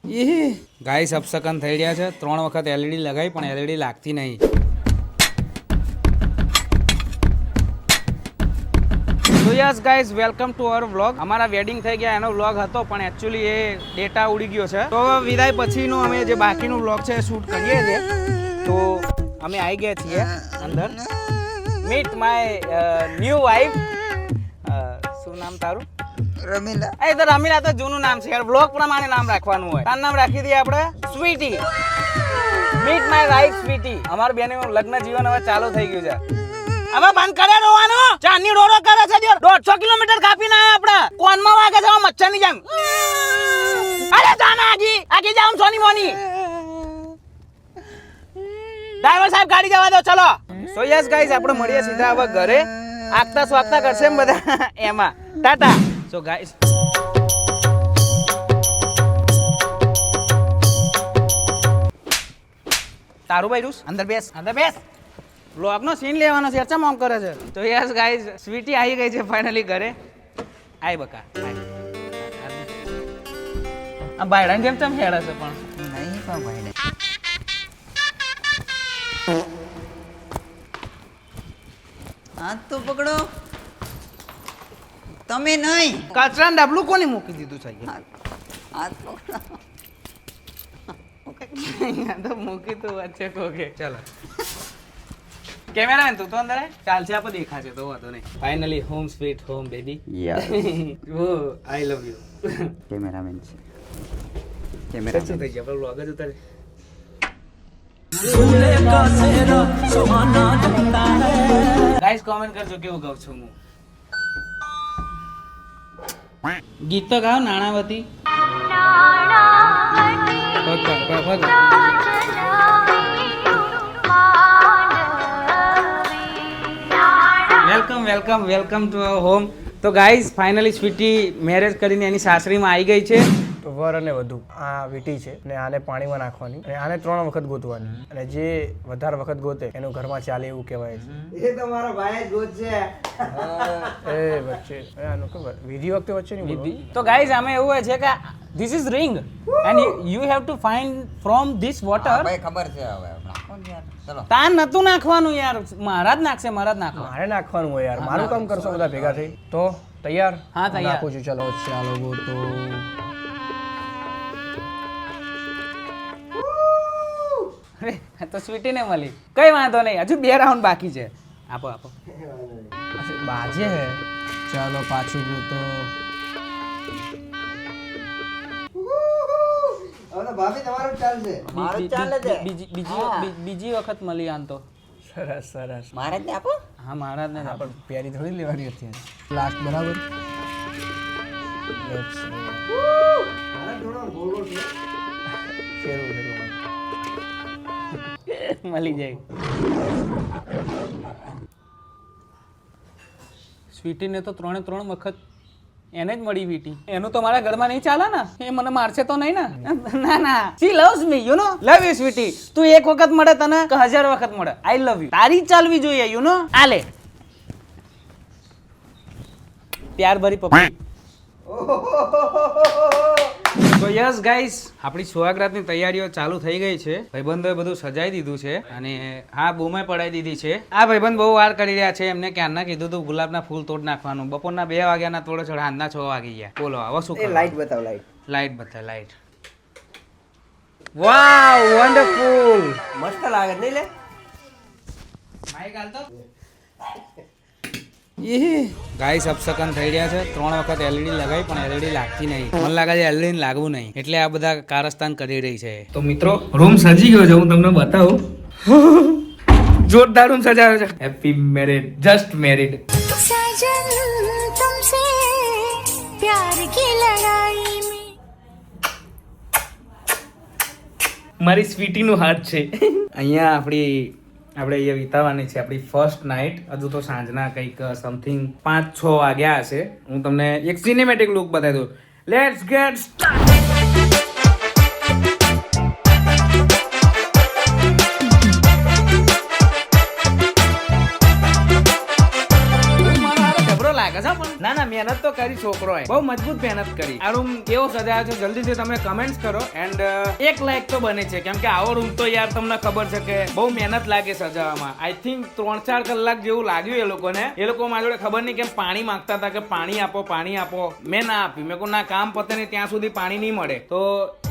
Guys અપસકન થઈ રહ્યા છે 3 વખત એલઈડી લગાવી પણ એલઈડી લાગતી નહીં. તો yes guys welcome to hour vlog. અમારા વેડિંગ થઈ ગયા એનો વ્લોગ હતો પણ એકચ્યુઅલી એ ડેટા ઉડી ગયો છે. તો વિદાય પછીનો અમે જે બાકીનો વ્લોગ છે શૂટ કરીએ છીએ. તો અમે આવી ગયા છીએ અંદર. Meet my new wife. શું નામ તારું? રમીલા. એ તો રમીલા તો જૂનું નામ છે યાર. બ્લોગ પ્રમાણે નામ રાખવાનું હોય. તારું નામ રાખી દઈએ આપણે Sweety. Meet my wife Sweety. અમારા બેનનું લગ્ન જીવન હવે ચાલુ થઈ ગયું છે. હવે બંધ કરે રોવાનું. ચાંદની રોડો કરે છે 150 કિલોમીટર કાપીને આયા આપણે. કોનમાં વાગે છે મચ્છરની જેમ. અરે જાના આગી જામ સોની મોની. ડ્રાઈવર સાહેબ ગાડી જવા દો ચલો. સો યસ ગાઈસ આપણે મળીએ સીધા હવે ઘરે. આગતા સ્વાગતા કરશે એમ બધા એમાં. ટાટા. સો ગાઈસ તારું ભાઈ અંદર બેસ વ્લોગ નો સીન લેવાનો છે. અચ્છા મોમ કરે છે. તો યસ ગાઈસ સ્વીટી આવી ગઈ છે ફાઇનલી ઘરે. આય બકા આ બાયડાને જેમ તેમ હેડે છે પણ નહીં પણ ભાઈ હાથ તો પકડો. તમે નહીં. કચરાનું ડબલું કોને મૂકી દીધું છે હાથ પકડો. અહીંયા તો મૂકી તું વચ્ચે કોકે. ચલો કેમેરામેન તું તો અંદર આય. ચાલશે આપણે દેખાશે તો વાંધો નહીં. Finally home sweet home baby. Oh I love you. Cameraman છે. શું થઈ ગયા આપણે વ્લોગ જ ઉતારે. ગાઈસ કોમેન્ટ કરજો કેવું ગાઉં છું હું. ગીત તો ગાઓ Nanavati. Welcome to our home. તો ગાઈઝ ફાઇનલી સ્વીટી મેરેજ કરીને એની સાસરીમાં આવી ગઈ છે. વર અને વધુ આ વીટી છે અને આને પાણીમાં નાખવાની અને આને 3 વખત ગોતવાની અને જે વધારે વખત ગોતે એનું ઘરમાં ચાલે એવું કહેવાય છે. એ તો મારો ભાઈ જ ગોતશે. એ વચ્ચે આનું ખબર વિધિ વખતે વચ્ચે નહીં બોલવાનું. તો ગાઈઝ આમાં એવું હોય છે કે this is ring and you have to find from this water. ભાઈ ખબર છે હવે નાખો ને યાર. ચલો તાર નતું નાખવાનું યાર. મહારાજ નાખશે મહારાજ નાખવા. મારે નાખવાનું હોય યાર. મારું કામ કરશો બધા ભેગા થઈ. તો તૈયાર? હા તૈયાર. નાખું છું. ચલો ચાલો ગોતો. તો સ્વીટી ને મળી. કઈ વાંધો નહીં હજુ 2 રાઉન્ડ બાકી છે. આપો બાજે હે. ચાલો પાછું ગોતો. હવે ભાભી તમારું ચાલશે. મારું ચાલે છે. બીજી વખત મળી આમ તો. સરસ. મારે જ આપો. હા મહારાજ ને પણ પ્યારી થોડી લેવાની હતી. લાસ્ટ બરાબર. મારા થોડો ગોળો છે. ફેરવું મળી જાય. સ્વીટીને તો 3 વખત એને જ મળી વીટી. એનું તો મારા ઘરમાં નહીં ચાલે ને. એ મને મારશે તો નહીં ને. ના she loves me you know. Love you Sweety. તું 1 વખત મળે તને કે 1000 વખત મળે. I love you. તારી ચાલવી જોઈએ યુ નો. આલે પ્યાર ભરી પપ્પી. તો યસ ગાઈસ આપણી સુહાગરાતની તૈયારીઓ ચાલુ થઈ ગઈ છે. ભાઈબંધોએ બધું સજાઈ દીધું છે અને હા બૂમે પડાઈ દીધી છે. આ ભાઈબંધ બહુ વાર કરી રહ્યા છે. એમને ક્યારના કીધું હતું ગુલાબના ફૂલ તોડ નાખવાનું. બપોરના 2 વાગ્યાના તોડે છે. હાંજના 6 વાગી ગયા. બોલો હવે શું કરો? લાઈટ બતાવ. લાઈટ બતાવ. લાઈટ. વાવ વન્ડરફુલ. મસ્ત લાગે નહીં લે. માઈક હાલ તો. ગાઈસ અપસકન થઈ રહ્યા છે. 3 વખત એલઈડી લગાવી પણ એલઈડી લાગતી નહીં. મને લાગે છે એલઈડી લાગવું નહીં એટલે આ બધા કારસ્તાન કરી રહી છે. તો મિત્રો રૂમ સજી ગયો છે. હું તમને બતાવું. જોરદાર રૂમ સજાવ્યો છે. Happy married. Just married. सजन तुमसे प्यार की लड़ाई में મારી સ્વીટી નું હાથ છે. અહીંયા આપણે અહીંયા વિતાવવાની છે આપણી ફર્સ્ટ નાઇટ. હજુ તો સાંજના કંઈક સમથિંગ 5-6 વાગ્યા હશે. હું તમને એક સિનેમેટિક લુક બતાવી દઉં. Let's gate start. લાગે છે ના ના મહેનત તો કરી છોકરોએ બહુ મજબૂત મહેનત કરી. આ રૂમ કેવો સજાયો છે જલ્દીથી તમે કમેન્ટ્સ કરો એન્ડ 1 લાઈક તો બને છે કેમ કે આવો રૂમ તો યાર તમને ખબર છે કે બહુ મહેનત લાગે સજાવવામાં. આઈ થિંક 3-4 કલાક જેવું લાગ્યું એ લોકોને. એ લોકો મારી જોડે ખબર નહીં કેમ પાણી માંગતા હતા કે પાણી આપો. મેં ના આપ્યું. મેં કહું ના કામ પતે નહીં ત્યાં સુધી પાણી નહીં મળે. તો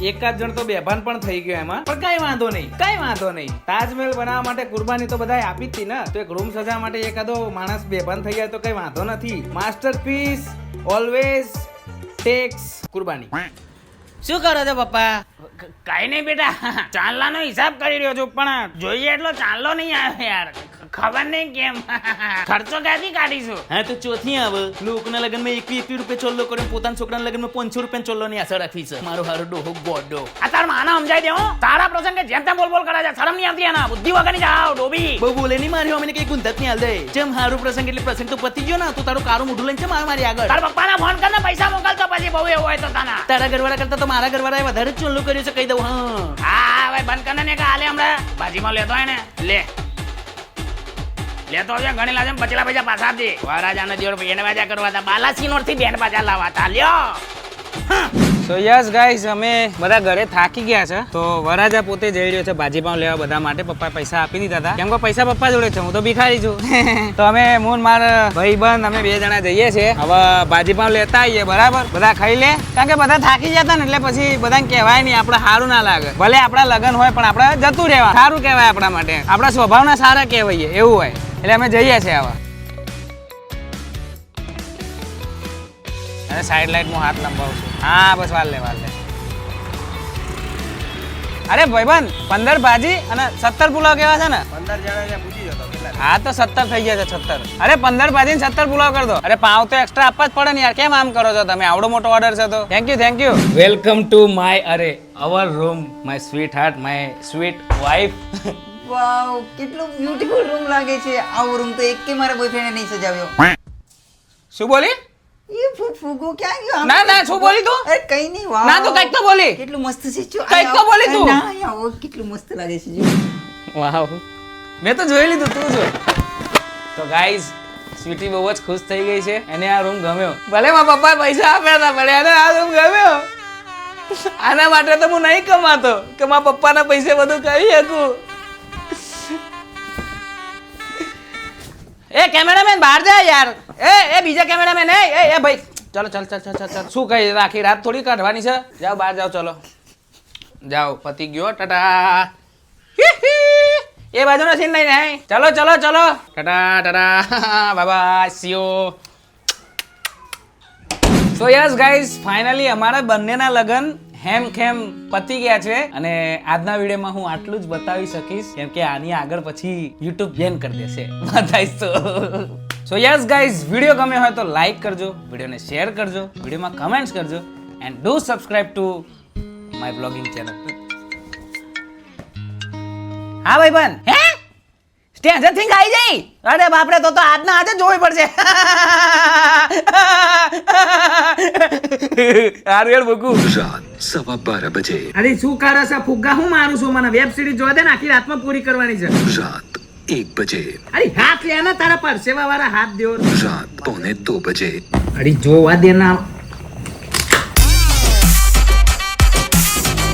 એકાદ જણ તો બેભાન પણ થઈ ગયો એમાં. પણ કઈ વાંધો નહીં. તાજમહેલ બનાવવા માટે કુરબાની તો બધાએ આપી જ હતી ને. તો એક રૂમ સજાવવા માટે એકાદો માણસ બેભાન થઈ જાય તો કઈ વાંધો નથી. માસ્ટરપીસ ઓલવેઝ ટેક્સ કુરબાની. શું કરો છો પપ્પા? કઈ નહીં બેટા, ચાંદલાનો હિસાબ કરી રહ્યો છું પણ જોઈએ એટલો ચાંદલો નહીં આવે યાર. ખબર નહીં કેમ ખર્ચો ક્યાંથી કાઢીશું. હા તો ચોથી આવે. લોકોના લગ્નમાં 21 રૂપિયા ચોલ્લો કર્યો, પોતાના છોકરાના લગ્નમાં 500 રૂપિયા ચોલ્લો ની આશા રાખવી છે. મારો હારો ડોહો ગોડો. આ તાર માના સમજાય દે હો. તારા પ્રસંગે જેમ તેમ બોલ કરે છે. શરમ નહીં આવતી એના. બુદ્ધિ વગર ની જાવ ડોબી. બહુ બોલે નહીં મારી અમને કઈ ગુંદત નહીં હાલ દે. જેમ હારું પ્રસંગ એટલે પ્રસંગ તો પતી ગયો ને. તું તારું કારું મોઢું લઈને છે મારી આગળ. તારા પપ્પાના ફોન કરીને પૈસા મોકલતો પછી બહુ એવું હોય તો તાના. તારા ઘરવાળા કરતા તો મારા ઘરવાળાએ વધારે ચોલ્લો કર્યું છે કહી દઉં. હા ભાઈ બંધ કરીને ને હાલે હમણાં બાજીમાં લેતો હોય ને લેતો આવજો. ઘણી લાજે બચેલા પૈસા પાછા આપજે. વરાજાને જોડ બેન્ડ બાજા કરવા હતા. બાલાસિનોર થી બેન્ડ બાજા લાવવા લ્યો. સો યસ ગાઈઝ અમે બધા ઘરે થાકી ગયા છે તો વરાજા પોતે જઈ રહ્યો છે ભાજીપાવ લેવા બધા માટે. પપ્પાએ પૈસા આપી દીધા હતા કેમ કે પૈસા પપ્પા જોડે છે, હું તો ભિખારી છું. તો અમે હું ને મારા ભાઈબંધ અમે 2 જણા જઈએ છીએ. હવે ભાજીપાવ લેતા આવીએ બરાબર. બધા ખાઈ લે કારણ કે બધા થાકી જતા ને એટલે પછી બધાને કહેવાય નહીં. આપણે સારું ના લાગે. ભલે આપણા લગ્ન હોય પણ આપણે જતું રહેવા સારું કહેવાય આપણા માટે. આપણા સ્વભાવના સારા કહેવાય એવું હોય એટલે અમે જઈએ છીએ. હવે અને સાઈડ લાઈટ હું હાથ લંબાવું છું. હા બસ વાર લે. અરે ભાઈબંધ 15 ભાજી અને 17 પુલાવ કેવા છે ને? 15 જણા પૂછી જતો કેટલા. હા તો 17 થઈ ગયા છે 17. અરે 15 ભાજી ને 17 પુલાવ કરી દો. અરે પાવ તો એક્સ્ટ્રા આપવા જ પડે ને યાર. કેમ આમ કરો છો તમે? આવડો મોટો ઓર્ડર છે તો thank you. Welcome to my our room, my sweetheart, my sweet wife. Wow કેટલો બ્યુટીફુલ રૂમ લાગે છે. આવો રૂમ તો એક કે મારા બોયફ્રેન્ડે નહીં સજાવ્યો. શું બોલી? એ ફૂગો ક્યાં ગયો? ના શું બોલી તું? અરે કઈ નહીં. વાવ ના તું કંઈક તો બોલી. કેટલું મસ્ત છે. જો કંઈક તો બોલી તું. ના આવો કેટલું મસ્ત લાગે છે. જો વાવ મેં તો જોઈ લીધું તું જો. તો ગાઈઝ સ્વીટી બહુ જ ખુશ થઈ ગઈ છે. એને આ રૂમ ગમ્યો. ભલે મારા પપ્પાએ પૈસા આપ્યા હતા ભલે એને આ રૂમ ગમ્યો. આના માટે તો હું નહીં કમાતો કે મારા પપ્પાના પૈસે બધું કરી શકું. એ કેમેરામેન બહાર જા યાર. એ બીજા કેમેરામેન એ ભાઈ ચાલો ચાલ શું કહી આખી રાત થોડી કાઢવાની છે. જાઓ બહાર જાઓ. ચલો જાઓ પતી ગયો. ટાટા. એ બાજુનો સીન લઈને ચલો Tata bye see you. So yes guys finally અમારા બંનેના લગ્ન હેમખેમ પતી ગયા છે અને આજના વિડીયોમાં હું આટલું જ બતાવી શકીશ કેમ કે આની આગળ પછી YouTube બેન કરી દેશે બતાવીશ તો. સો યસ ગાઈઝ વિડીયો ગમ્યો હોય તો લાઈક કરજો, વિડીયોને શેર કરજો, વિડીયોમાં કમેન્ટ્સ કરજો and do subscribe to my blogging channel. હા ભાઈ બન હે સ્ટેન્જર થિંગ આવી જઈ. અરે બાપરે તો આજના આજે જોવી પડશે. આર્યર બકુ रात 12:15 बजे અરે શું કરે છે ફુગ્ગા? હું મારું છું? મને વેબ સિરીઝ જોવા દે ને આખી રાતમાં પૂરી કરવાની છે. रात 1 बजे અરે હાથ લે ને તારા પરસેવા વાળા હાથ દેવો. रात 1:45 बजे અરે જોવા દે ના